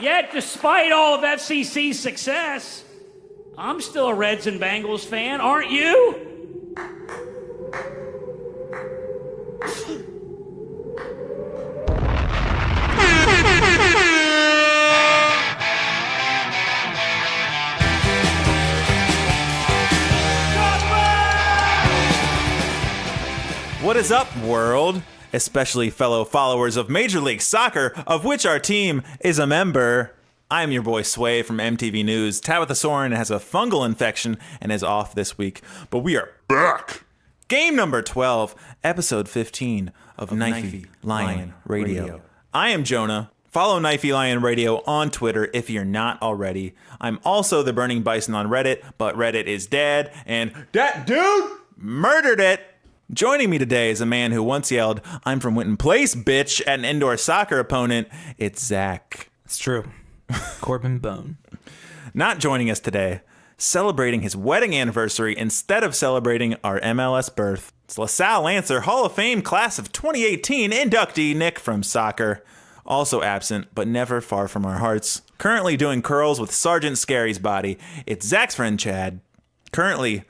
Yet, despite all of FCC's success, I'm still a Reds and Bengals fan, aren't you? What is up, world? Especially fellow followers of Major League Soccer, of which our team is a member. I'm your boy Sway from MTV News. Tabitha Soren has a fungal infection and is off this week, but we are back. Game number 12, episode 15 of Knifey Lion Radio. I am Jonah. Follow Knifey Lion Radio on Twitter if you're not already. I'm also the Burning Bison on Reddit, but Reddit is dead, and that dude murdered it. Joining me today is a man who once yelled, "I'm from Winton Place, bitch," at an indoor soccer opponent. It's Zach. It's true. Corbin Bone. Not joining us today, celebrating his wedding anniversary instead of celebrating our MLS birth, it's LaSalle Lancer Hall of Fame class of 2018 inductee Nick from soccer. Also absent, but never far from our hearts. Currently doing curls with Sergeant Scary's body, it's Zach's friend Chad. Currently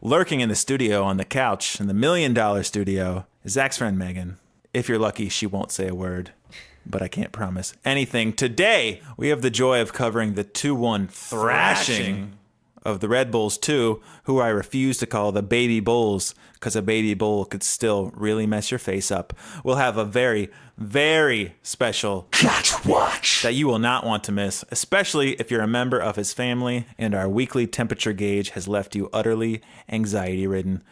lurking in the studio on the couch in the $1 million studio is Zach's friend Megan. If you're lucky, she won't say a word, but I can't promise anything. Today, we have the joy of covering the 2-1 thrashing of the Red Bulls 2, who I refuse to call the Baby Bulls, because a baby bull could still really mess your face up. We'll have a very, very special KOCH Watch that you will not want to miss, especially if you're a member of his family and our weekly temperature gauge has left you utterly anxiety-ridden.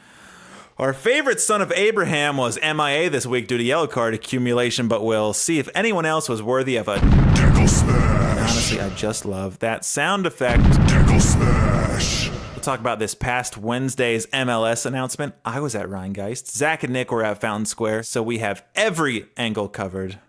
Our favorite son of Abraham was MIA this week due to yellow card accumulation, but we'll see if anyone else was worthy of a DEKEL SMASH. And honestly, I just love that sound effect. DEKEL SMASH. We'll talk about this past Wednesday's MLS announcement. I was at Rheingeist. Zach and Nick were at Fountain Square, so we have every angle covered.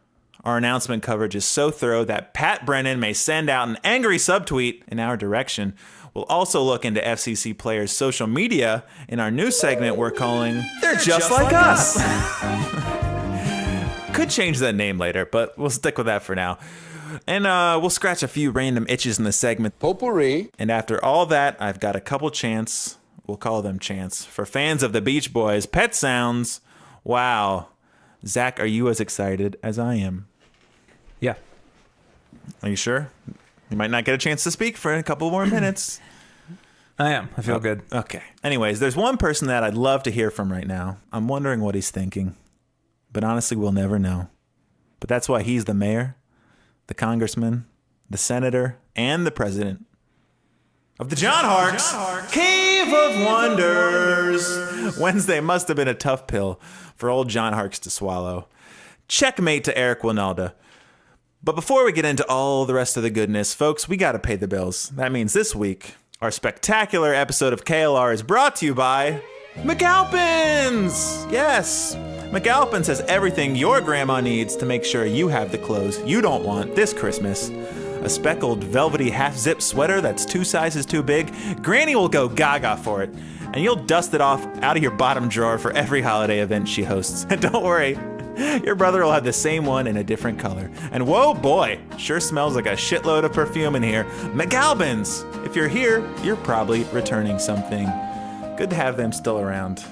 Our announcement coverage is so thorough that Pat Brennan may send out an angry subtweet in our direction. We'll also look into FCC players' social media in our new segment we're calling They're Just Like Us. Could change that name later, but we'll stick with that for now. And we'll scratch a few random itches in the segment. POTPOURRI. And after all that, I've got a couple chants. We'll call them chants. For fans of the Beach Boys, Pet Sounds. Wow. Zach, are you as excited as I am? Yeah. Are you sure? You might not get a chance to speak for a couple more minutes. I am. I feel good. Okay. Anyways, there's one person that I'd love to hear from right now. I'm wondering what he's thinking. But honestly, we'll never know. But that's why he's the mayor, the congressman, the senator, and the president of the John Harks Cave of Wonders. Wednesday must have been a tough pill for old John Harks to swallow. Checkmate to Eric Winalda. But before we get into all the rest of the goodness, folks, we got to pay the bills. That means this week, our spectacular episode of KLR is brought to you by McAlpin's. Yes, McAlpin's has everything your grandma needs to make sure you have the clothes you don't want this Christmas. A speckled, velvety half-zip sweater that's 2 sizes too big, Granny will go gaga for it, and you'll dust it off out of your bottom drawer for every holiday event she hosts. And don't worry, your brother will have the same one in a different color. And whoa boy, sure smells like a shitload of perfume in here. McAlpin's! If you're here, you're probably returning something. Good to have them still around.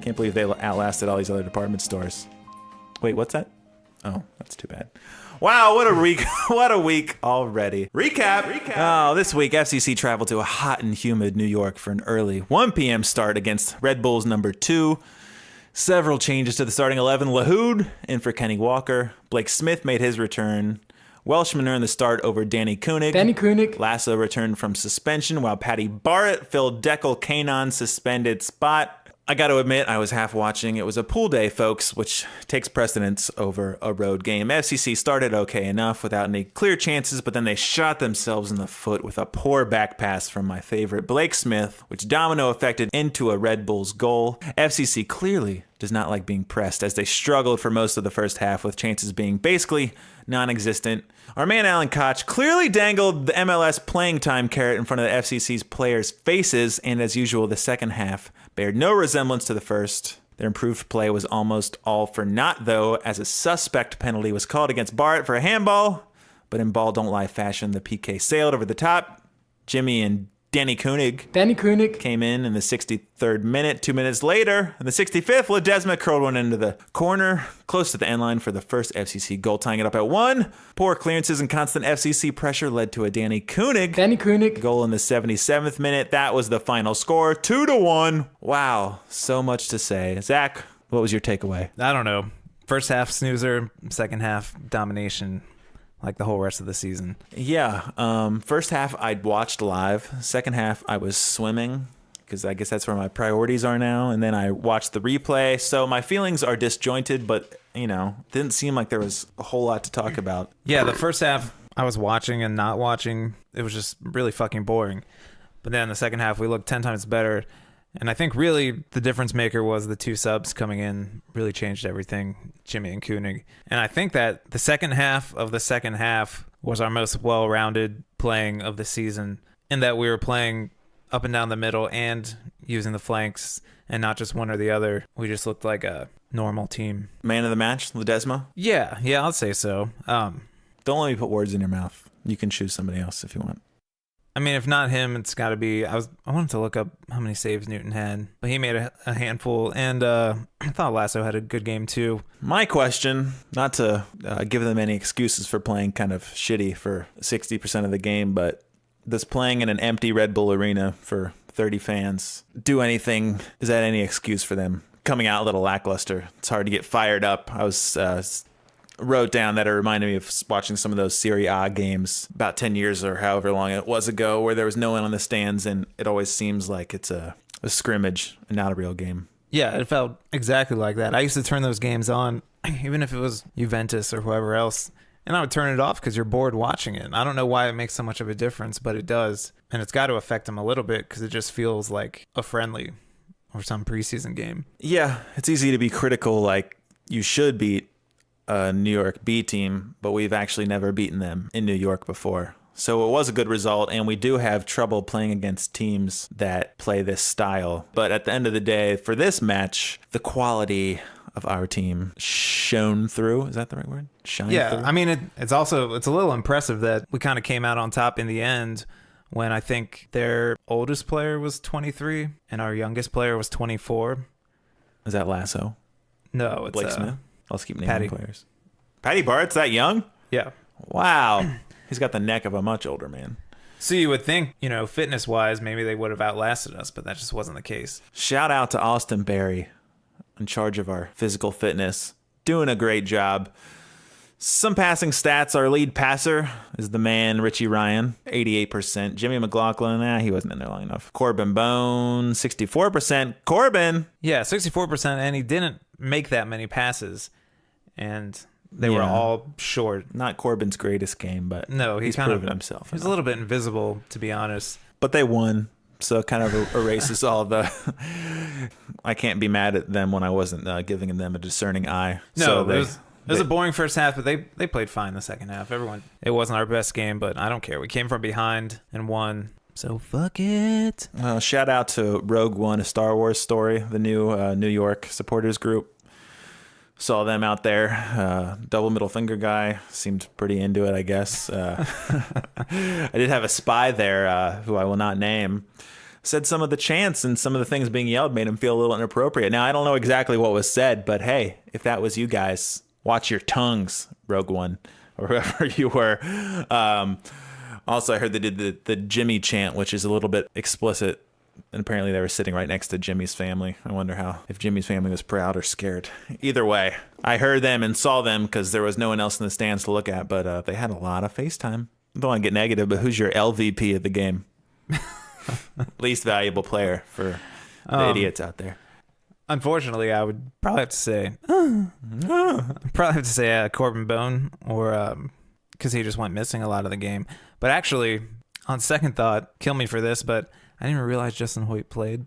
Can't believe they outlasted all these other department stores. Wait, what's that? Oh, that's too bad. Wow, what a week. What a week already. Recap. Oh, this week, FCC traveled to a hot and humid New York for an early 1 p.m. start against Red Bulls number 2. Several changes to the starting 11. Lahoud in for Kenny Walker. Blake Smith made his return. Welshman earned the start over Danny Koenig. Lasso returned from suspension, while Patty Barrett filled DEKEL Kanon's suspended spot. I got to admit, I was half watching. It was a pool day, folks, which takes precedence over a road game. FCC started okay enough without any clear chances, but then they shot themselves in the foot with a poor back pass from my favorite Blake Smith, which domino affected into a Red Bulls goal. FCC clearly does not like being pressed, as they struggled for most of the first half, with chances being basically non-existent. Our man Alan Koch clearly dangled the MLS playing time carrot in front of the FCC's players' faces, and as usual, the second half bared no resemblance to the first. Their improved play was almost all for naught, though, as a suspect penalty was called against Barrett for a handball, But in ball don't lie fashion, the PK sailed over the top. Jimmy and Danny Koenig came in the 63rd minute. 2 minutes later, in the 65th, Ledesma curled one into the corner, close to the end line for the first FCC goal, tying it up at 1. Poor clearances and constant FCC pressure led to a Danny Koenig goal in the 77th minute. That was the final score, 2-1. Wow, so much to say. Zach, what was your takeaway? I don't know. First half snoozer, second half domination. Like the whole rest of the season. Yeah. First half, I'd watched live. Second half, I was swimming because I guess that's where my priorities are now. And then I watched the replay. So my feelings are disjointed, but, didn't seem like there was a whole lot to talk about. Yeah, the first half, I was watching and not watching. It was just really fucking boring. But then the second half, we looked 10 times better. And I think really the difference maker was the 2 subs coming in really changed everything, Jimmy and Koenig. And I think that the second half of the second half was our most well-rounded playing of the season, in that we were playing up and down the middle and using the flanks and not just one or the other. We just looked like a normal team. Man of the match, Ledesma? Yeah, I'll say so. Don't let me put words in your mouth. You can choose somebody else if you want. I mean, if not him, it's got to be... I wanted to look up how many saves Newton had, but he made a handful, and I thought Lasso had a good game too. My question, not to give them any excuses for playing kind of shitty for 60% of the game, but does playing in an empty Red Bull arena for 30 fans do anything? Is that any excuse for them coming out a little lackluster? It's hard to get fired up. I was... wrote down that it reminded me of watching some of those Serie A games about 10 years or however long it was ago, where there was no one on the stands, and it always seems like it's a scrimmage and not a real game. Yeah, it felt exactly like that. I used to turn those games on, even if it was Juventus or whoever else, and I would turn it off because you're bored watching it. I don't know why it makes so much of a difference, but it does. And it's got to affect them a little bit because it just feels like a friendly or some preseason game. Yeah, it's easy to be critical, like you should beat a New York B team, but we've actually never beaten them in New York before. So it was a good result, and we do have trouble playing against teams that play this style. But at the end of the day, for this match, the quality of our team shone through. Is that the right word? Shine yeah, through? I mean, it's a little impressive that we kind of came out on top in the end when I think their oldest player was 23 and our youngest player was 24. Is that Lasso? No, it's Blake Smith? Let's keep naming Patty. players. Patty Bart's that young? Yeah. Wow. He's got the neck of a much older man. So you would think, fitness-wise, maybe they would have outlasted us, but that just wasn't the case. Shout out to Austin Berry, in charge of our physical fitness. Doing a great job. Some passing stats. Our lead passer is the man, Richie Ryan, 88%. Jimmy McLaughlin, he wasn't in there long enough. Corbin Bone, 64%. Corbin! Yeah, 64%, and he didn't make that many passes, and they were all short. Not Corbin's greatest game, but no, he's kind proven of himself. He's a little bit invisible, to be honest. But they won, so it kind of erases all the... I can't be mad at them when I wasn't giving them a discerning eye. No, so it was a boring first half, but they played fine the second half. It wasn't our best game, but I don't care. We came from behind and won. So fuck it. Shout out to Rogue One, A Star Wars Story, the new New York supporters group. Saw them out there. Double middle finger guy seemed pretty into it, I guess. I did have a spy there who I will not name. Said some of the chants and some of the things being yelled made him feel a little inappropriate. Now, I don't know exactly what was said, but hey, if that was you guys, watch your tongues, Rogue One, or whoever you were. Also, I heard they did the Jimmy chant, which is a little bit explicit. And apparently they were sitting right next to Jimmy's family. I wonder if Jimmy's family was proud or scared. Either way, I heard them and saw them because there was no one else in the stands to look at, but they had a lot of FaceTime. I don't want to get negative, but who's your LVP of the game? Least valuable player for the idiots out there. Unfortunately, I would probably have to say Corbin Bone, or because he just went missing a lot of the game. But actually, on second thought, kill me for this, but I didn't even realize Justin Hoyt played.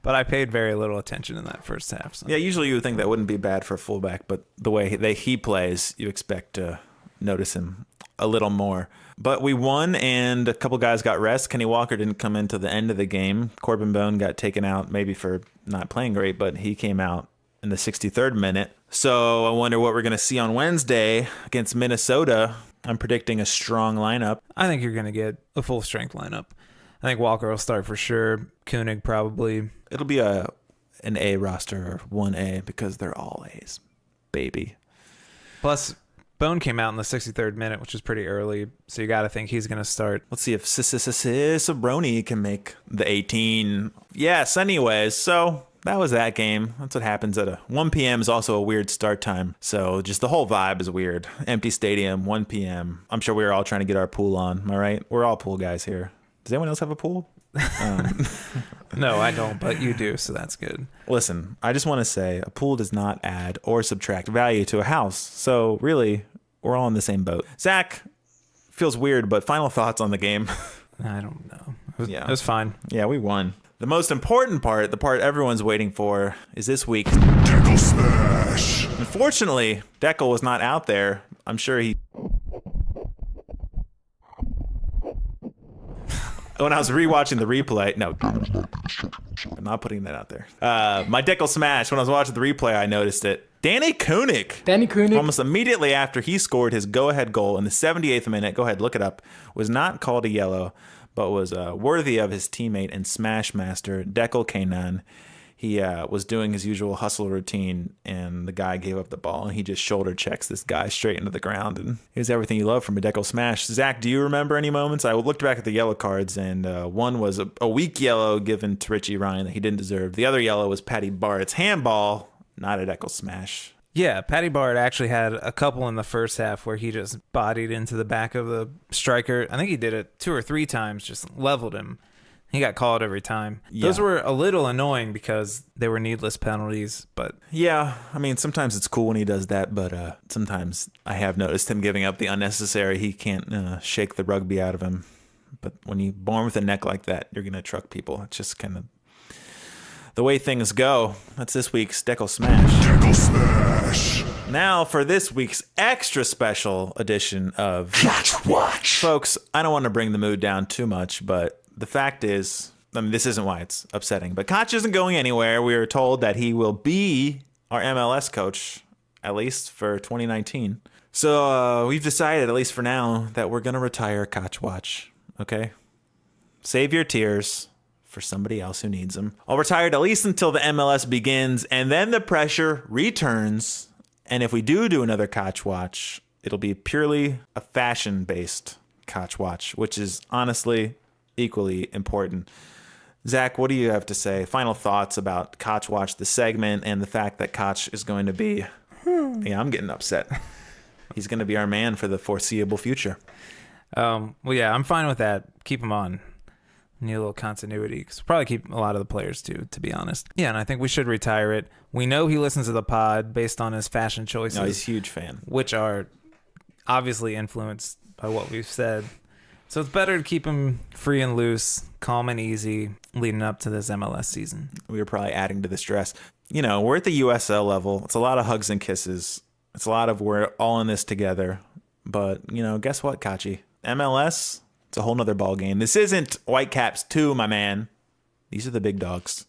But I paid very little attention in that first half. So. Yeah, usually you would think that wouldn't be bad for a fullback, but the way he plays, you expect to notice him a little more. But we won, and a couple guys got rest. Kenny Walker didn't come into the end of the game. Corbin Bone got taken out maybe for not playing great, but he came out in the 63rd minute. So I wonder what we're going to see on Wednesday against Minnesota. I'm predicting a strong lineup. I think you're going to get a full strength lineup. I think Walker will start for sure. Koenig probably. It'll be an A roster or 1A because they're all A's, baby. Plus, Bone came out in the 63rd minute, which is pretty early, so you got to think he's going to start. Let's see if Sabroni can make the 18. Yes, anyways, so that was that game. That's what happens at 1 p.m. is also a weird start time. So just the whole vibe is weird. Empty stadium, 1 p.m. I'm sure we were all trying to get our pool on. Am I right? We're all pool guys here. Does anyone else have a pool? No, I don't, but you do, so that's good. Listen, I just want to say a pool does not add or subtract value to a house. So really, we're all in the same boat. Zach, feels weird, but final thoughts on the game. I don't know. It Yeah. was fine. Yeah, we won. The most important part, the part everyone's waiting for, is this week's DEKEL SMASH. Unfortunately, Dekel was not out there. I'm sure he... When I was rewatching the replay... No, I'm not putting that out there. My Dekel Smash, when I was watching the replay, I noticed it. Danny Koenig. Almost immediately after he scored his go-ahead goal in the 78th minute, go ahead, look it up, was not called a yellow, but was worthy of his teammate and Smash Master, Dekel Kainan. He was doing his usual hustle routine, and the guy gave up the ball, and he just shoulder checks this guy straight into the ground, and here's everything you love from a Dekel Smash. Zach, do you remember any moments? I looked back at the yellow cards, and one was a weak yellow given to Richie Ryan that he didn't deserve. The other yellow was Patty Barrett's handball, not a Dekel Smash. Yeah, Patty Barrett actually had a couple in the first half where he just bodied into the back of the striker. I think he did it 2 or 3 times, just leveled him. He got called every time. Yeah. Those were a little annoying because they were needless penalties, but... Yeah, I mean, sometimes it's cool when he does that, but sometimes I have noticed him giving up the unnecessary. He can't shake the rugby out of him. But when you're born with a neck like that, you're going to truck people. It's just kind of the way things go. That's this week's Dekel Smash. DEKEL SMASH. Now for this week's extra special edition of KOCH WATCH. Folks, I don't want to bring the mood down too much, but the fact is, I mean, this isn't why it's upsetting, but Koch isn't going anywhere. We are told that he will be our MLS coach, at least for 2019. So we've decided, at least for now, that we're going to retire KOCH WATCH, okay? Save your tears for somebody else who needs them. I'll retire at least until the MLS begins, and then the pressure returns. And if we do another KOCH WATCH, it'll be purely a fashion-based KOCH WATCH, which is honestly equally important. Zach, what do you have to say? Final thoughts about KOCH WATCH, the segment, and the fact that Koch is going to be... Yeah, I'm getting upset. He's going to be our man for the foreseeable future. Well, yeah, I'm fine with that. Keep him on. Need a little continuity, because we'll probably keep a lot of the players too, to be honest. Yeah, and I think we should retire it. We know he listens to the pod based on his fashion choices. No, he's a huge fan. Which are obviously influenced by what we've said. So it's better to keep him free and loose, calm and easy, leading up to this MLS season. We were probably adding to the stress. You know, we're at the USL level. It's a lot of hugs and kisses. It's a lot of we're all in this together. But, you know, guess what, Kachi? MLS, it's a whole nother ball game. This isn't Whitecaps 2, my man. These are the big dogs.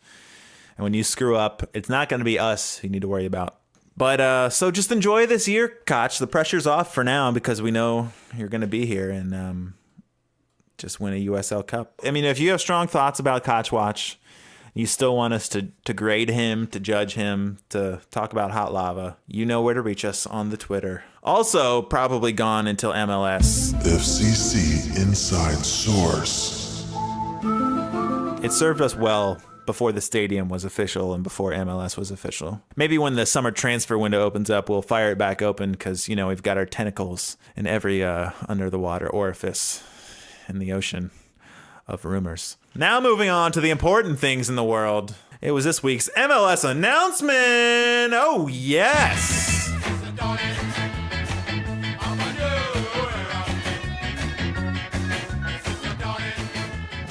And when you screw up, it's not going to be us you need to worry about. But so just enjoy this year, Koch. The pressure's off for now because we know you're going to be here and just win a USL Cup. I mean, if you have strong thoughts about KOCH WATCH, you still want us to grade him, to judge him, to talk about hot lava, you know where to reach us on the Twitter. Also, probably gone until MLS. FCC Inside Source. It served us well before the stadium was official and before MLS was official. Maybe when the summer transfer window opens up, we'll fire it back open because, you know, we've got our tentacles in every under the water orifice in the ocean of rumors. Now moving on to the important things in the world. It was this week's MLS announcement. Oh, yes.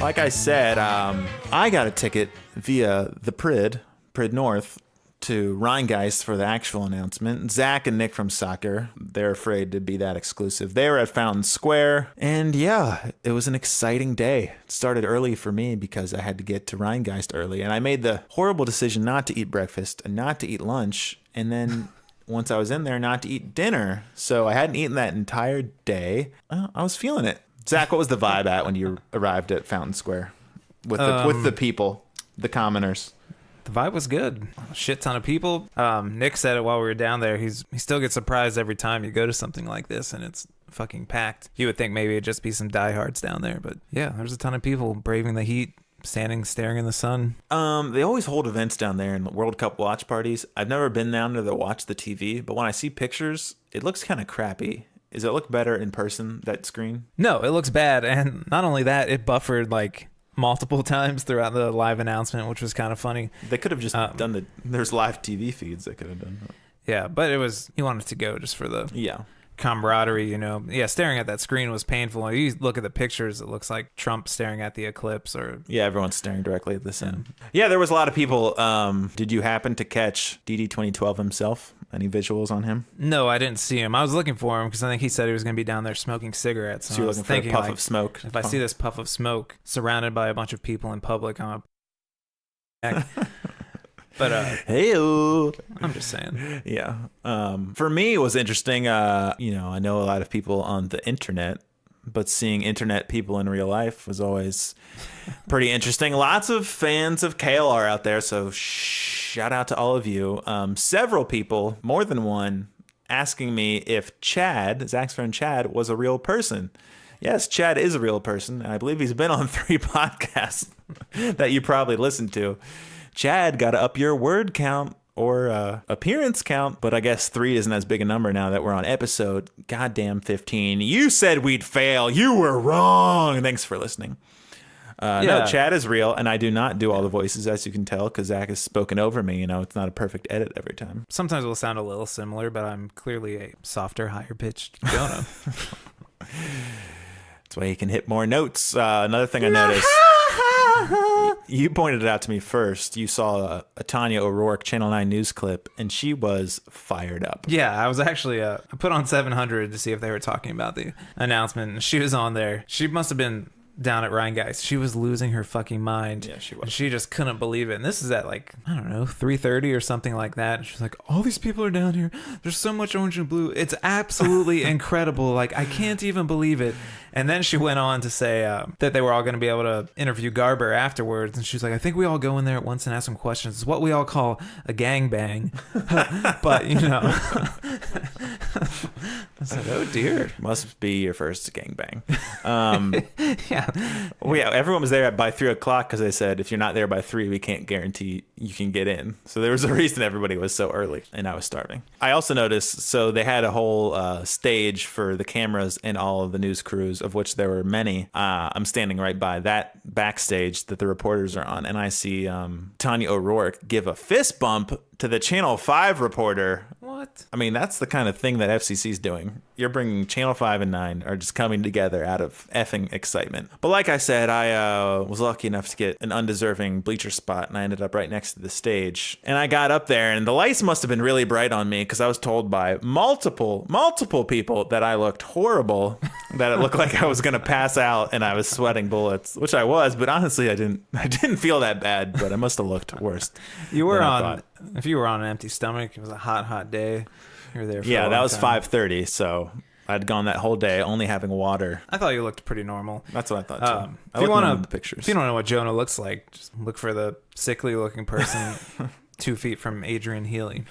Like I said, I got a ticket via the Prid North, to Rheingeist for the actual announcement. Zach and Nick from soccer, they're afraid to be that exclusive. They were at Fountain Square, and yeah, it was an exciting day. It started early for me because I had to get to Rheingeist early, and I made the horrible decision not to eat breakfast and not to eat lunch, and then once I was in there, not to eat dinner. So I hadn't eaten that entire day. I was feeling it. Zach, what was the vibe at when you arrived at Fountain Square with the people, the commoners? The vibe was good. A shit ton of people. Nick said it while we were down there. He still gets surprised every time you go to something like this and it's fucking packed. You would think maybe it'd just be some diehards down there, but yeah, there's a ton of people braving the heat, standing, staring in the sun. They always hold events down there in the World Cup watch parties. I've never been down there to watch the TV, but when I see pictures, it looks kind of crappy. Does it look better in person, that screen? No, it looks bad. And not only that, it buffered like multiple times throughout the live announcement, which was kind of funny. They could have just done there's live TV feeds they could have done. Yeah, but he wanted to go just for the camaraderie, you know. Yeah, staring at that screen was painful. You look at the pictures, it looks like Trump staring at the eclipse, or everyone's staring directly at the sun. Yeah, there was a lot of people. Did you happen to catch DD 2012 himself? Any visuals on him? No, I didn't see him. I was looking for him because I think he said he was going to be down there smoking cigarettes. So you're looking for a puff of smoke. If I see this puff of smoke surrounded by a bunch of people in public, I'm a but hey-o. I'm just saying. Yeah. For me, it was interesting. I know a lot of people on the internet, but seeing internet people in real life was always pretty interesting. Lots of fans of KLR out there, so shout out to all of you. Several people, more than one, asking me if Chad, Zach's friend Chad, was a real person. Yes, Chad is a real person, and I believe he's been on 3 podcasts that you probably listened to. Chad, got to up your word count or appearance count, but I guess 3 isn't as big a number now that we're on episode goddamn 15. You said we'd fail. You were wrong. Thanks for listening. No, Chad is real, and I do not do all the voices, as you can tell, because Zach has spoken over me. You know, it's not a perfect edit every time. Sometimes it'll sound a little similar, but I'm clearly a softer, higher-pitched Jonah. That's why he can hit more notes. Another thing I noticed... You pointed it out to me first. You saw a Tanya O'Rourke Channel 9 news clip, and she was fired up. Yeah, I was actually, I put on 700 to see if they were talking about the announcement, and she was on there. She must have been down at Rheingeist. She was losing her fucking mind. Yeah, she was. And she just couldn't believe it. And this is at like, I don't know, 3:30 or something like that. And she's like, all these people are down here. There's so much orange and blue. It's absolutely incredible. Like, I can't even believe it. And then she went on to say that they were all going to be able to interview Garber afterwards. And she's like, I think we all go in there at once and ask some questions. It's what we all call a gangbang. But, you know. I said, oh, dear. Must be your first gangbang. Yeah. Well, yeah, everyone was there by 3 o'clock because they said, if you're not there by 3, we can't guarantee you can get in. So there was a reason everybody was so early, and I was starving. I also noticed, so they had a whole stage for the cameras and all of the news crews, of which there were many. I'm standing right by that backstage that the reporters are on, and I see Tanya O'Rourke give a fist bump to the Channel 5 reporter. What? I mean, that's the kind of thing that FCC's doing. You're bringing Channel 5 and 9 are just coming together out of effing excitement. But like I said, I was lucky enough to get an undeserving bleacher spot, and I ended up right next to the stage. And I got up there, and the lights must have been really bright on me because I was told by multiple people that I looked horrible, that it looked like I was going to pass out, and I was sweating bullets, which I was. But honestly, I didn't feel that bad, but I must have looked worse. You were on... If you were on an empty stomach, it was a hot day. You were there for a long that was time. 5:30, so I'd gone that whole day only having water. I thought you looked pretty normal. That's what I thought, too. If you want the pictures. If you don't know what Jonah looks like, just look for the sickly-looking person 2 feet from Adrian Healy.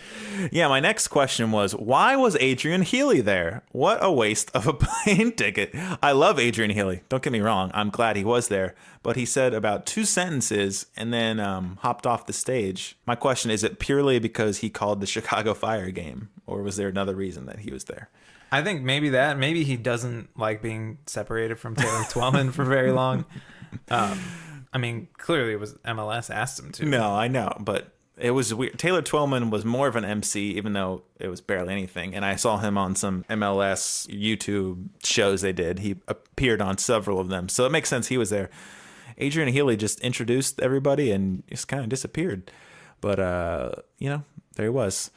Yeah, my next question was, why was Adrian Healy there? What a waste of a plane ticket. I love Adrian Healy. Don't get me wrong. I'm glad he was there. But he said about 2 sentences and then hopped off the stage. My question, is it purely because he called the Chicago Fire game? Or was there another reason that he was there? I think maybe that. Maybe he doesn't like being separated from Taylor Twellman for very long. I mean, clearly it was MLS asked him to. No, I know, but... It was weird. Taylor Twellman was more of an MC, even though it was barely anything. And I saw him on some MLS YouTube shows they did. He appeared on several of them. So it makes sense he was there. Adrian Healy just introduced everybody and just kind of disappeared. But, there he was.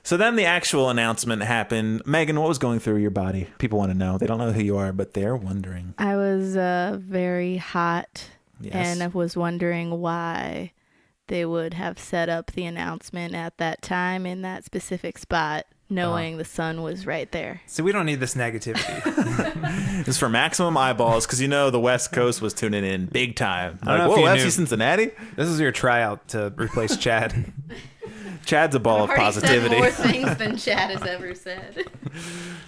So then the actual announcement happened. Megan, what was going through your body? People want to know. They don't know who you are, but they're wondering. I was very hot, Yes. and I was wondering why they would have set up the announcement at that time in that specific spot, knowing the sun was right there. So we don't need this negativity. It's for maximum eyeballs because the West Coast was tuning in big time. I don't Like, know if whoa, you FC knew. Cincinnati? This is your tryout to replace Chad. Chad's a ball of positivity. More things than Chad has ever said.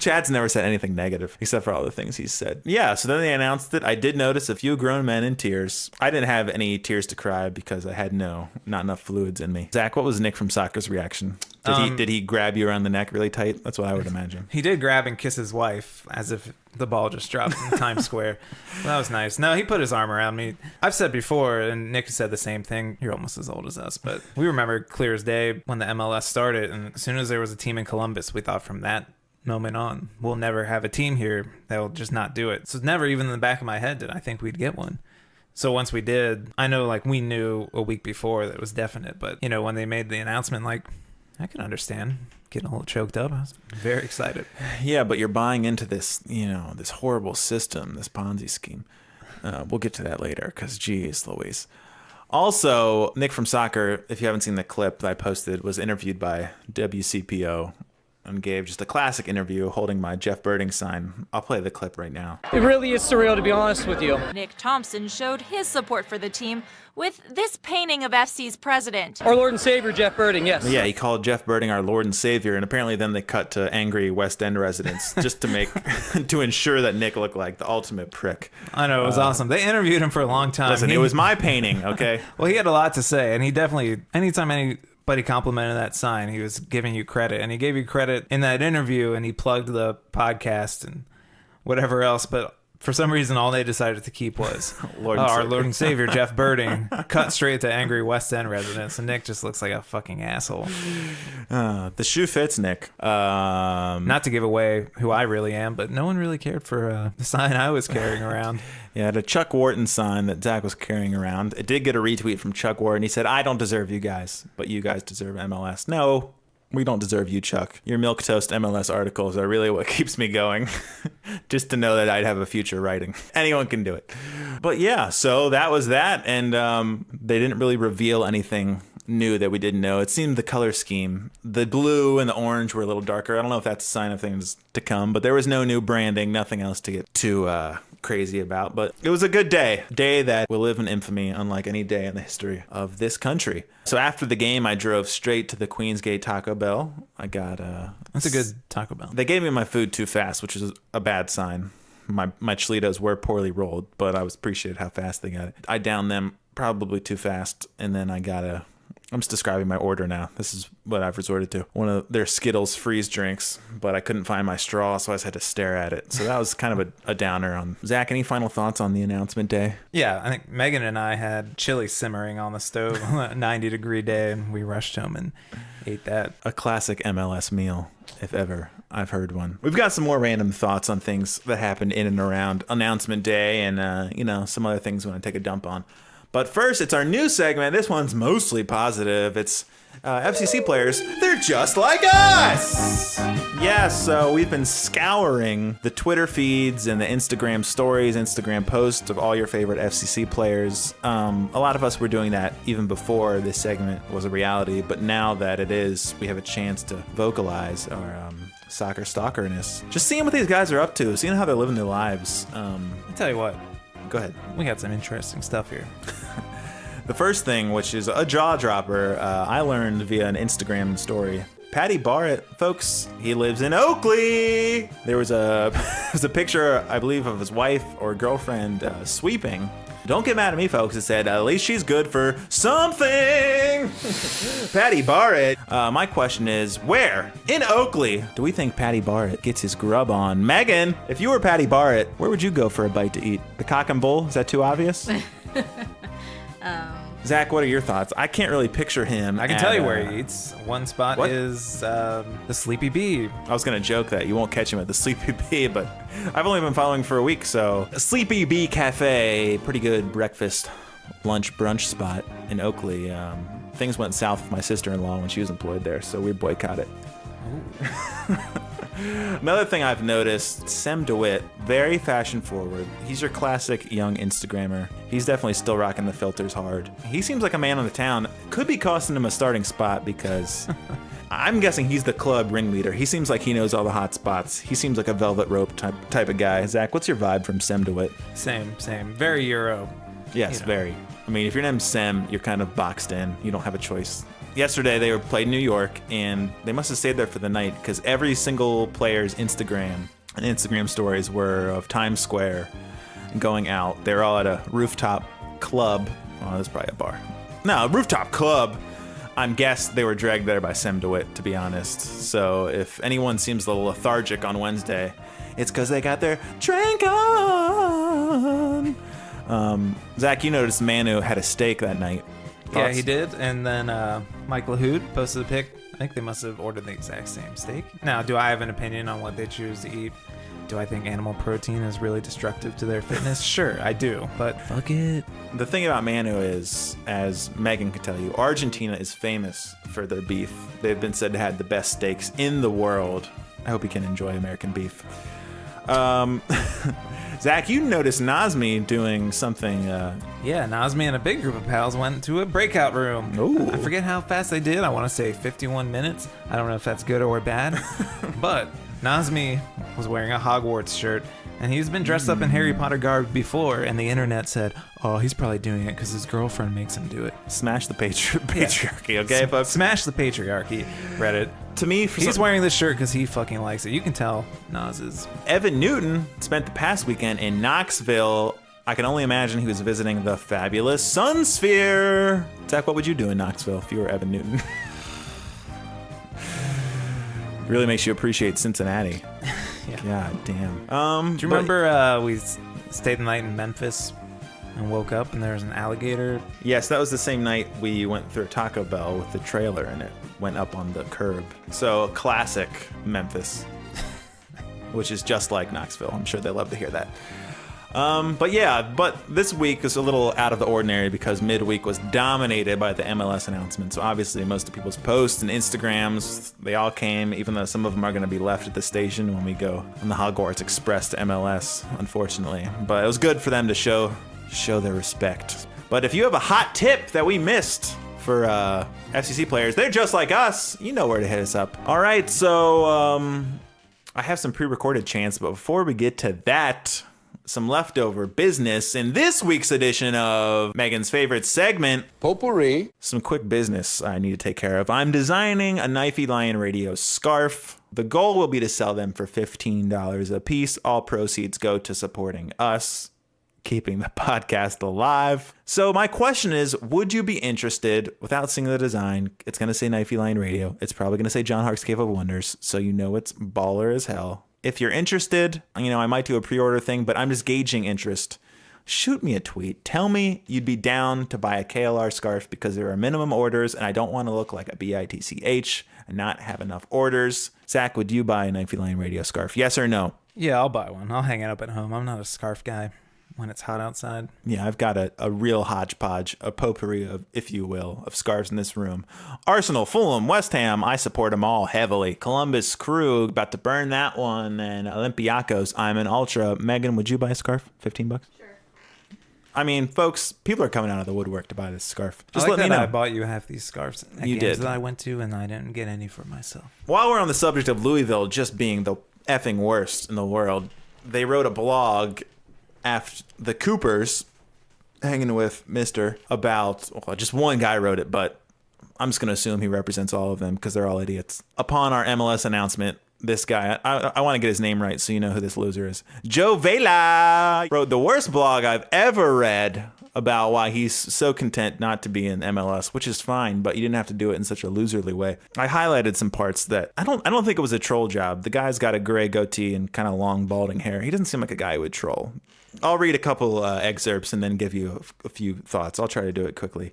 Chad's never said anything negative except for all the things he's said. Yeah, so then they announced it. I did notice a few grown men in tears. I didn't have any tears to cry because I had not enough fluids in me. Zach, what was Nick from Soccer's reaction? Did he grab you around the neck really tight? That's what I would imagine. He did grab and kiss his wife as if the ball just dropped in Times Square. That was nice. No, he put his arm around me. I've said before, and Nick has said the same thing. You're almost as old as us, but we remember clear as day when the MLS started. And as soon as there was a team in Columbus, we thought from that moment on, we'll never have a team here that will just not do it. So never even in the back of my head did I think we'd get one. So once we did, I know we knew a week before that it was definite. But, when they made the announcement, I can understand getting a little choked up. I was very excited. Yeah, but you're buying into this, this horrible system, this Ponzi scheme. We'll get to that later because, geez, Louise. Also, Nick from Soccer, if you haven't seen the clip that I posted, was interviewed by WCPO and gave just a classic interview holding my Jeff Birding sign. I'll play the clip right now. It really is surreal, to be honest with you. Nick Thompson showed his support for the team with this painting of FC's president. Our Lord and Savior, Jeff Birding, yes. Yeah, he called Jeff Birding our Lord and Savior, and apparently then they cut to angry West End residents just to ensure that Nick looked like the ultimate prick. I know, it was awesome. They interviewed him for a long time. Listen, it was my painting, okay? Well, he had a lot to say, and he definitely, anytime anybody complimented that sign, he was giving you credit, and he gave you credit in that interview, and he plugged the podcast and whatever else, but for some reason, all they decided to keep was our Lord and Savior, Jeff Birding, cut straight to angry West End residents, and Nick just looks like a fucking asshole. The shoe fits, Nick. Not to give away who I really am, but no one really cared for the sign I was carrying around. Yeah, the Chuck Wharton sign that Zach was carrying around. It did get a retweet from Chuck Wharton. He said, I don't deserve you guys, but you guys deserve MLS. No, we don't deserve you, Chuck. Your milquetoast MLS articles are really what keeps me going. Just to know that I'd have a future writing. Anyone can do it. But yeah, so that was that. And they didn't really reveal anything new that we didn't know. It seemed the color scheme, the blue and the orange were a little darker. I don't know if that's a sign of things to come, but there was no new branding, nothing else to get too crazy about. But it was a good day that will live in infamy, unlike any day in the history of this country. So after the game, I drove straight to the Queensgate Taco Bell. I got That's a good Taco Bell. They gave me my food too fast, which is a bad sign. My Cholitos were poorly rolled, but I was appreciated how fast they got it. I downed them probably too fast, and then I got I'm just describing my order now. This is what I've resorted to. One of their Skittles freeze drinks, but I couldn't find my straw, so I just had to stare at it. So that was kind of a downer on. Zach, any final thoughts on the announcement day? Yeah, I think Megan and I had chili simmering on the stove on a 90-degree day, and we rushed home and ate that. A classic MLS meal, if ever I've heard one. We've got some more random thoughts on things that happened in and around announcement day and, some other things we want to take a dump on. But first, it's our new segment. This one's mostly positive. It's FCC players. They're just like us! Yes, so we've been scouring the Twitter feeds and the Instagram stories, Instagram posts of all your favorite FCC players. A lot of us were doing that even before this segment was a reality, but now that it is, we have a chance to vocalize our soccer stalkerness. Just seeing what these guys are up to, seeing how they're living their lives. I'll tell you what. Go ahead. We got some interesting stuff here. The first thing, which is a jaw dropper, I learned via an Instagram story. Patty Barrett, folks, he lives in Oakley. There was a picture, I believe, of his wife or girlfriend sweeping. Don't get mad at me, folks. It said, at least she's good for something. Patty Barrett. My question is, where in Oakley do we think Patty Barrett gets his grub on? Megan, if you were Patty Barrett, where would you go for a bite to eat? The Cock and Bull? Is that too obvious? Zach, what are your thoughts? I can't really picture him. I can tell you where he eats. One spot is the Sleepy Bee. I was going to joke that you won't catch him at the Sleepy Bee, but I've only been following for a week, so Sleepy Bee Cafe, pretty good breakfast, lunch, brunch spot in Oakley. things went south with my sister-in-law when she was employed there, so we boycott it. Another thing I've noticed, Sem DeWitt, very fashion forward. He's your classic young Instagrammer. He's definitely still rocking the filters hard. He seems like a man on the town. Could be costing him a starting spot because I'm guessing he's the club ringleader. He seems like he knows all the hot spots. He seems like a velvet rope type of guy. Zach, what's your vibe from Sem DeWitt? Same. Very Euro. Yes, very. I mean, if your name's Sem, you're kind of boxed in. You don't have a choice. Yesterday, they played New York, and they must have stayed there for the night because every single player's Instagram and Instagram stories were of Times Square and going out. They're all at a rooftop club. Oh, that's probably a bar. No, a rooftop club. I'm guessed they were dragged there by Sem DeWitt, to be honest. So if anyone seems a little lethargic on Wednesday, it's because they got their drink on. Zach, you noticed Manu had a steak that night. Yeah, he did. And then Mike LaHood posted a pic. I think they must have ordered the exact same steak. Now, do I have an opinion on what they choose to eat? Do I think animal protein is really destructive to their fitness? Sure, I do. But fuck it. The thing about Manu is, as Megan could tell you, Argentina is famous for their beef. They've been said to have the best steaks in the world. I hope he can enjoy American beef. Zach, you noticed Nazmi doing something. Yeah, Nazmi and a big group of pals went to a breakout room. Ooh. I forget how fast they did. I want to say 51 minutes. I don't know if that's good or bad. But Nazmi was wearing a Hogwarts shirt, and he's been dressed up in Harry Potter garb before, and the internet said, oh, he's probably doing it because his girlfriend makes him do it. Smash the patriarchy, okay, folks? Smash the patriarchy, Reddit. To me, he's wearing this shirt because he fucking likes it. You can tell Nas is. Evan Newton spent the past weekend in Knoxville. I can only imagine he was visiting the fabulous Sun Sphere. Zach, what would you do in Knoxville if you were Evan Newton? Really makes you appreciate Cincinnati. Yeah. God damn. Do you remember we stayed the night in Memphis and woke up and there was an alligator? Yes, that was the same night we went through Taco Bell with the trailer and it went up on the curb. So classic Memphis, which is just like Knoxville. I'm sure they love to hear that. But this week is a little out of the ordinary because midweek was dominated by the MLS announcement. So obviously most of people's posts and Instagrams, they all came, even though some of them are going to be left at the station when we go on the Hogwarts Express to MLS, unfortunately. But it was good for them to show their respect. But if you have a hot tip that we missed for FCC players, they're just like us. You know where to hit us up. All right, so I have some pre-recorded chants, but before we get to that, some leftover business in this week's edition of Megan's favorite segment, Potpourri. Some quick business I need to take care of. I'm designing a Knifey Lion Radio scarf. The goal will be to sell them for $15 a piece. All proceeds go to supporting us, keeping the podcast alive. So my question is, would you be interested, without seeing the design? It's going to say Knifey Lion Radio. It's probably going to say John Hark's Cave of Wonders, so you know it's baller as hell. If you're interested, I might do a pre-order thing, but I'm just gauging interest. Shoot me a tweet. Tell me you'd be down to buy a KLR scarf because there are minimum orders, and I don't want to look like a bitch and not have enough orders. Zach, would you buy a Knifey Lion Radio scarf? Yes or no? Yeah, I'll buy one. I'll hang it up at home. I'm not a scarf guy when it's hot outside. Yeah, I've got a real hodgepodge, a potpourri of, if you will, of scarves in this room. Arsenal, Fulham, West Ham, I support them all heavily. Columbus Crew, about to burn that one. And Olympiacos, I'm an ultra. Megan, would you buy a scarf? $15? Sure. I mean, folks, people are coming out of the woodwork to buy this scarf. Just let me know. I bought you half these scarves at you games did. that I went to, and I didn't get any for myself. While we're on the subject of Louisville just being the effing worst in the world, they wrote a blog after the Coopers hanging with Mr. about, well, just one guy wrote it, but I'm just going to assume he represents all of them because they're all idiots. Upon our MLS announcement, this guy, I want to get his name right so you know who this loser is. Joe Vela wrote the worst blog I've ever read about why he's so content not to be in MLS, which is fine, but you didn't have to do it in such a loserly way. I highlighted some parts that I don't think it was a troll job. The guy's got a gray goatee and kind of long balding hair. He doesn't seem like a guy who would troll. I'll read a couple excerpts and then give you a few thoughts. I'll try to do it quickly.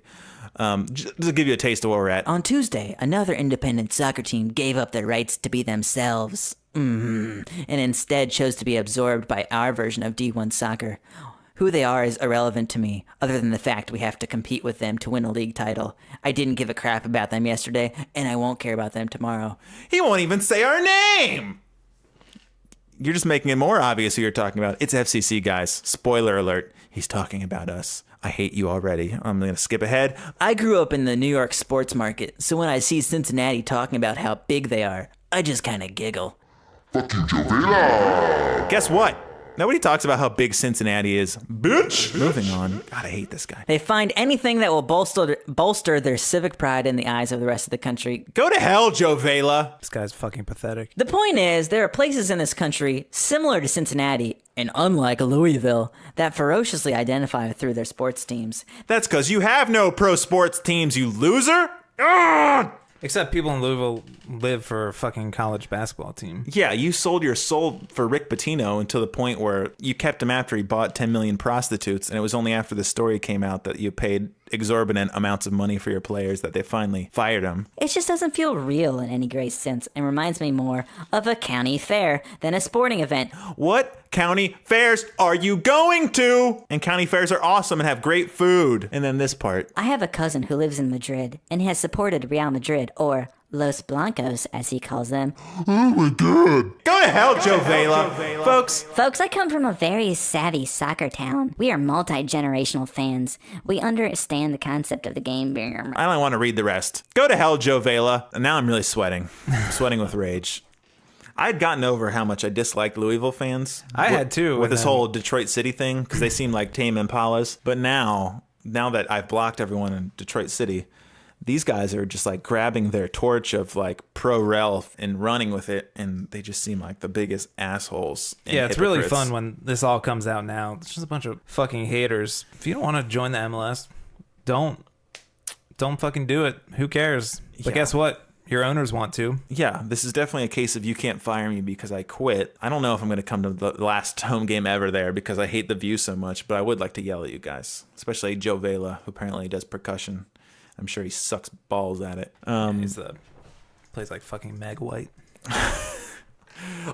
Just to give you a taste of where we're at. On Tuesday, another independent soccer team gave up their rights to be themselves, and instead chose to be absorbed by our version of D1 soccer. Who they are is irrelevant to me, other than the fact we have to compete with them to win a league title. I didn't give a crap about them yesterday, and I won't care about them tomorrow. He won't even say our name! You're just making it more obvious who you're talking about. It's FCC, guys. Spoiler alert. He's talking about us. I hate you already. I'm going to skip ahead. I grew up in the New York sports market, so when I see Cincinnati talking about how big they are, I just kind of giggle. Fuck you, Joe Vela. Guess what? Nobody talks about how big Cincinnati is. Bitch! Moving on. God, I hate this guy. They find anything that will bolster their civic pride in the eyes of the rest of the country. Go to hell, Joe Vela. This guy's fucking pathetic. The point is, there are places in this country similar to Cincinnati, and unlike Louisville, that ferociously identify through their sports teams. That's because you have no pro sports teams, you loser. Ugh! Except people in Louisville live for a fucking college basketball team. Yeah, you sold your soul for Rick Pitino until the point where you kept him after he bought 10 million prostitutes, and it was only after the story came out that you paid exorbitant amounts of money for your players that they finally fired him. It just doesn't feel real in any great sense and reminds me more of a county fair than a sporting event. What county fairs are you going to? And county fairs are awesome and have great food. And then this part. I have a cousin who lives in Madrid and has supported Real Madrid, or Los Blancos, as he calls them. Oh my god. Go to hell, Joe Vela. Folks, I come from a very savvy soccer town. We are multi-generational fans. We understand the concept of the game. I don't want to read the rest. Go to hell, Joe Vela. And now I'm really sweating. I'm sweating with rage. I'd gotten over how much I disliked Louisville fans. I had too. With this whole Detroit City thing, because they seem like tame impalas. But now that I've blocked everyone in Detroit City, these guys are just like grabbing their torch of like pro rel and running with it, and they just seem like the biggest assholes. Yeah, it's really fun when this all comes out now. It's just a bunch of fucking haters. If you don't want to join the MLS, don't fucking do it. Who cares? But guess what? Your owners want to. Yeah, this is definitely a case of you can't fire me because I quit. I don't know if I'm going to come to the last home game ever there because I hate the view so much, but I would like to yell at you guys, especially Joe Vela, who apparently does percussion. I'm sure he sucks balls at it. He's plays like fucking Meg White.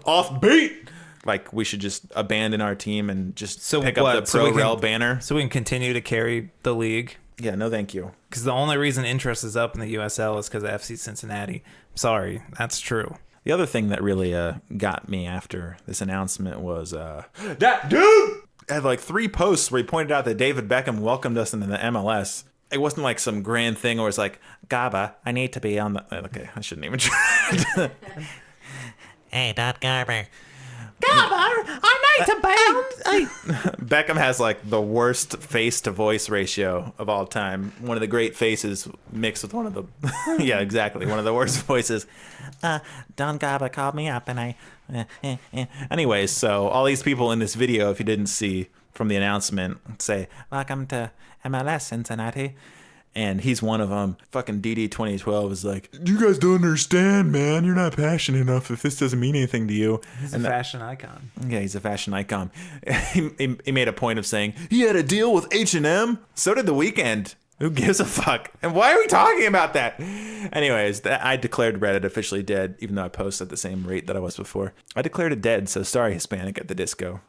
Off beat! Like, we should just abandon our team and just pick up the pro-rel banner. So we can continue to carry the league. Yeah, no thank you. Because the only reason interest is up in the USL is because of FC Cincinnati. I'm sorry, that's true. The other thing that really got me after this announcement was that dude had like 3 posts where he pointed out that David Beckham welcomed us into the MLS. It wasn't like some grand thing where it's like, Gaba, I need to be on the... Okay, I shouldn't even try. Hey, Dot Garber. Gaba, I need to be... Beckham has like the worst face to voice ratio of all time. One of the great faces mixed with one of the... yeah, exactly. One of the worst voices. Don Gaba called me up and I... Anyways, so all these people in this video, if you didn't see from the announcement, say, welcome to MLS Cincinnati, and he's one of them. Fucking DD 2012 is like, you guys don't understand, man. You're not passionate enough if this doesn't mean anything to you. He's a fashion icon. Yeah, he's a fashion icon. He made a point of saying he had a deal with H&M. So did The Weeknd. Who gives a fuck? And why are we talking about that? Anyways, I declared Reddit officially dead, even though I post at the same rate that I was before. I declared it dead, so sorry, Hispanic at the disco.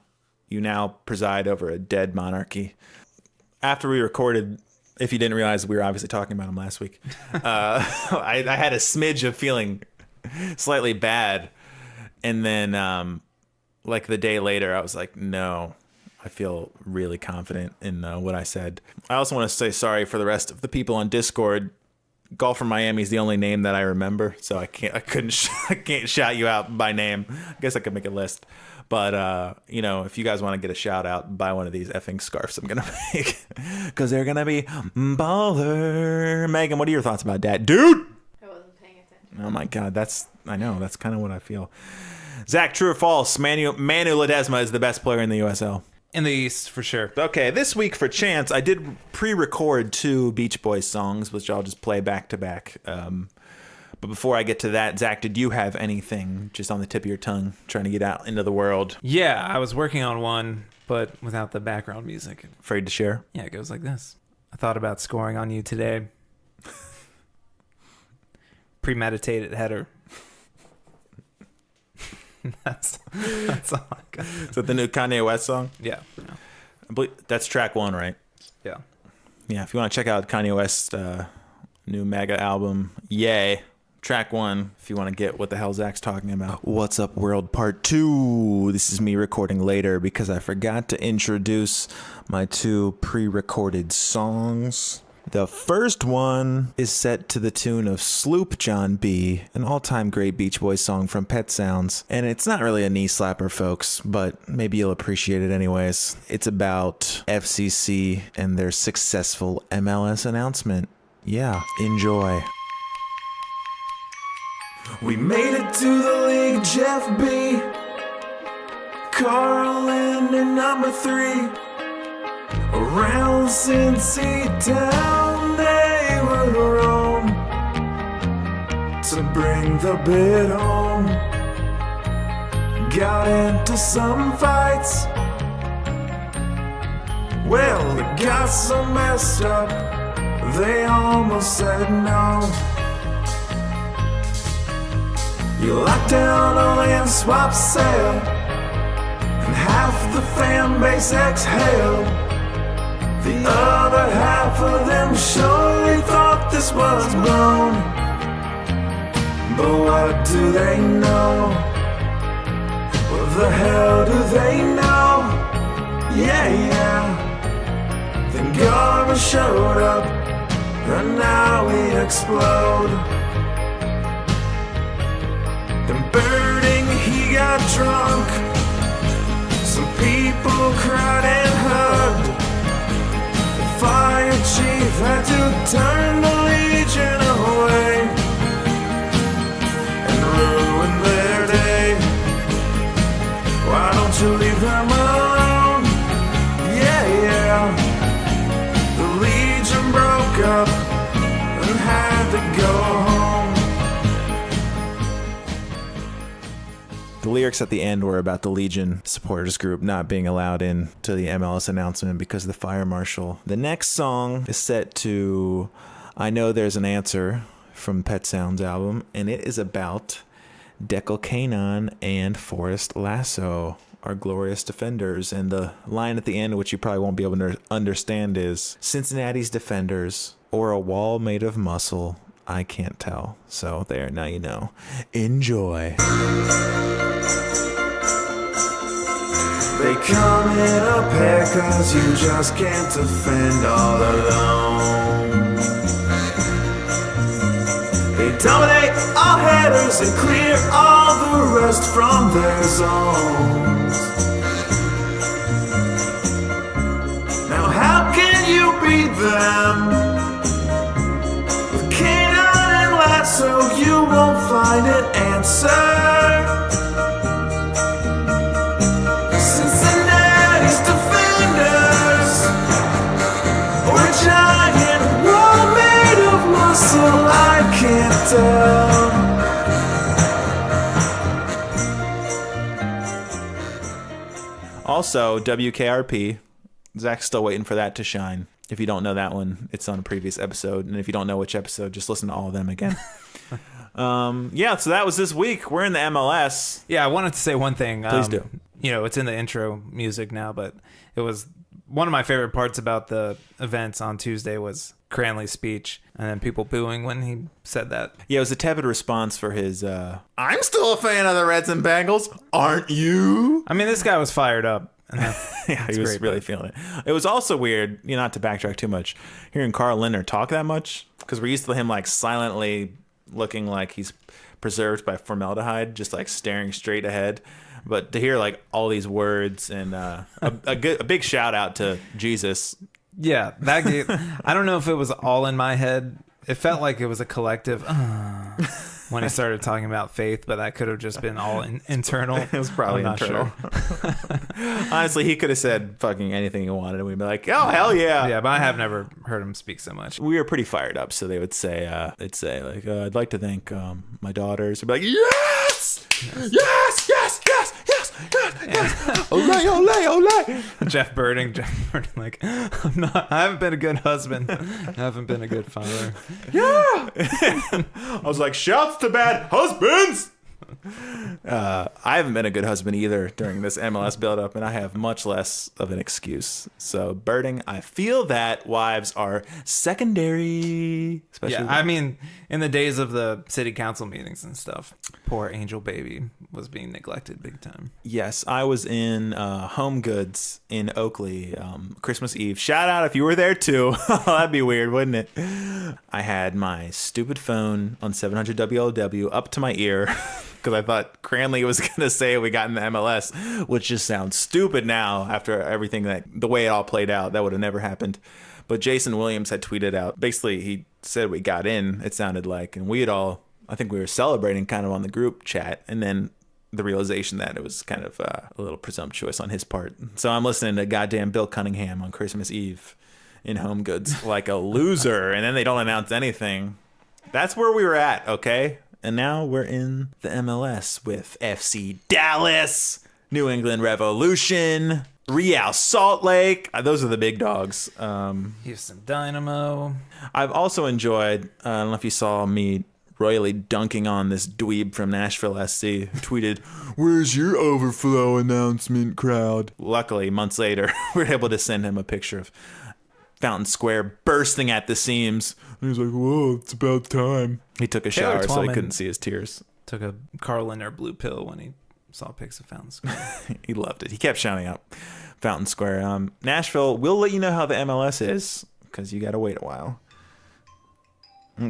You now preside over a dead monarchy. After we recorded, if you didn't realize, we were obviously talking about him last week. I had a smidge of feeling slightly bad. And then like the day later, I was like, no, I feel really confident in what I said. I also want to say sorry for the rest of the people on Discord. Golf from Miami is the only name that I remember, so I can't shout you out by name. I guess I could make a list. But, you know, if you guys want to get a shout out, buy one of these effing scarves I'm going to make. Because they're going to be baller. Megan, what are your thoughts about that? Dude! I wasn't paying attention. Oh, my God. I know. That's kind of what I feel. Zach, true or false? Manu Ledesma is the best player in the USL. In the East, for sure. Okay, this week for Chance, I did pre-record 2 Beach Boys songs, which I'll just play back to back. But before I get to that, Zach, did you have anything just on the tip of your tongue trying to get out into the world? Yeah, I was working on one, but without the background music. Afraid to share? Yeah, it goes like this. I thought about scoring on you today. Premeditated header. That's all I got. Is that the new Kanye West song? Yeah. That's track 1, right? Yeah. Yeah, if you want to check out Kanye West's new mega album, Yay, track 1, if you want to get what the hell Zach's talking about. What's Up World Part 2. This is me recording later because I forgot to introduce my 2 pre-recorded songs. The first one is set to the tune of Sloop John B, an all-time great Beach Boys song from Pet Sounds. And it's not really a knee slapper, folks, but maybe you'll appreciate it anyways. It's about FCC and their successful MLS announcement. Yeah, enjoy. We made it to the league, Jeff B. Carl Linder, number 3. Around Cincy town they would roam to bring the bid home. Got into some fights. Well, it got so messed up they almost said no. You locked down a land swap sale and half the fan base exhaled. The other half of them surely thought this was blown. But what do they know? What the hell do they know? Yeah. Then Garber showed up, and now we explode. Then Birding, he got drunk. Some people cried and hugged. Fire chief had to turn the Legion away and ruin their day. Why don't you leave them alone? Yeah. The Legion broke up and had to go home. The lyrics at the end were about the Legion supporters group not being allowed in to the MLS announcement because of the fire marshal. The next song is set to I Know There's an Answer from Pet Sounds album, and it is about DEKEL Kanon and Forrest Lasso, our glorious defenders. And the line at the end, which you probably won't be able to understand, is Cincinnati's defenders or a wall made of muscle, I can't tell. So there, now you know. Enjoy. They come in a pair cause you just can't defend all alone. They dominate all headers and clear all the rest from their zones. Now how can you beat them? With Kanon and Lasso you won't find an answer. Cincinnati's defenders or a giant wall made of muscle, I can't tell. Also, WKRP. Zach's still waiting for that to shine. If you don't know that one, it's on a previous episode. And if you don't know which episode, just listen to all of them again. Yeah, so that was this week. We're in the MLS. Yeah, I wanted to say one thing. Please do. You know, it's in the intro music now, but it was one of my favorite parts about the events on Tuesday was Cranley's speech and then people booing when he said that. Yeah, it was a tepid response for his, I'm still a fan of the Reds and Bengals, aren't you? I mean, this guy was fired up. And yeah, he was really feeling it. It was also weird, you know, not to backtrack too much, hearing Carl Linder talk that much, because we're used to him like silently looking like he's preserved by formaldehyde, just like staring straight ahead. But to hear like all these words and a big shout out to Jesus. Yeah, that gave, I don't know if it was all in my head. It felt like it was a collective when he started talking about faith, but that could have just been all internal. It was probably internal. Sure. Honestly, he could have said fucking anything he wanted, and we'd be like, "Oh hell yeah!" Yeah, but I have never heard him speak so much. We were pretty fired up, so they would say, like, "I'd like to thank my daughters." I'd be like, "Yes, yes, yes, yes, yes, yes, yes, ole, ole, ole." Jeff Birding, like, I haven't been a good husband. I haven't been a good father. Yeah. I was like, shouts to bad husbands. I haven't been a good husband either during this MLS buildup, and I have much less of an excuse. So, birding, I feel that wives are secondary. Especially I mean, in the days of the city council meetings and stuff, poor Angel Baby was being neglected big time. Yes, I was in Home Goods in Oakley Christmas Eve. Shout out if you were there too. That'd be weird, wouldn't it? I had my stupid phone on 700 WLW up to my ear because I thought Cranley was going to say we got in the MLS, which just sounds stupid now after everything the way it all played out. That would have never happened. But Jason Williams had tweeted out, basically he said we got in, it sounded like, and we had all, I think we were celebrating kind of on the group chat, and then the realization that it was kind of a little presumptuous on his part. So I'm listening to goddamn Bill Cunningham on Christmas Eve in Home Goods like a loser, and then they don't announce anything. That's where we were at, okay? And now we're in the MLS with FC Dallas, New England Revolution, Real Salt Lake. Those are the big dogs. Houston Dynamo. I've also enjoyed, I don't know if you saw me royally dunking on this dweeb from Nashville SC who tweeted, "Where's your overflow announcement, crowd?" Luckily, months later, we were able to send him a picture of Fountain Square bursting at the seams. And he's like, "Whoa, it's about time." He took a shower so he couldn't see his tears. Took a Carl Lindner blue pill when he saw pics of Fountain Square. He loved it. He kept shouting out Fountain Square. Nashville, we'll let you know how the MLS is because you got to wait a while.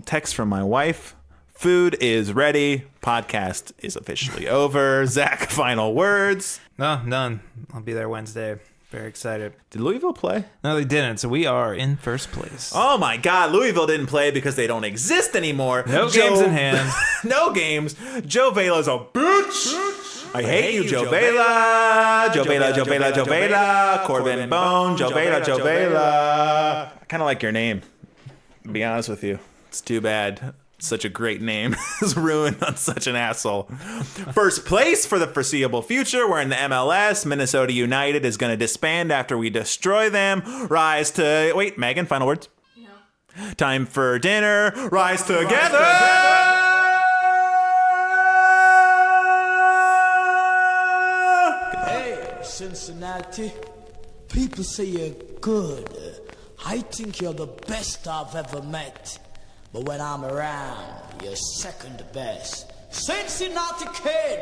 Text from my wife. Food is ready. Podcast is officially over. Zach, final words? No, none. I'll be there Wednesday. Very excited. Did Louisville play? No, they didn't. So we are in first place. Oh my God, Louisville didn't play because they don't exist anymore. No games in hand. No games. Joe Vela's a bitch. I hate you, Joe Vela. Joe Vela, Joe Vela, Joe Vela. Corbin Bone, Joe Vela, Joe Vela. I kind of like your name, to be honest with you. It's too bad such a great name is ruined on such an asshole. First place for the foreseeable future. We're in the MLS. Minnesota United is going to disband after we destroy them. Rise to... Wait, Megan, final words? No. Time for dinner. Rise together! Hey, Cincinnati. People say you're good. I think you're the best I've ever met. But when I'm around, you're second best. Cincinnati Kid!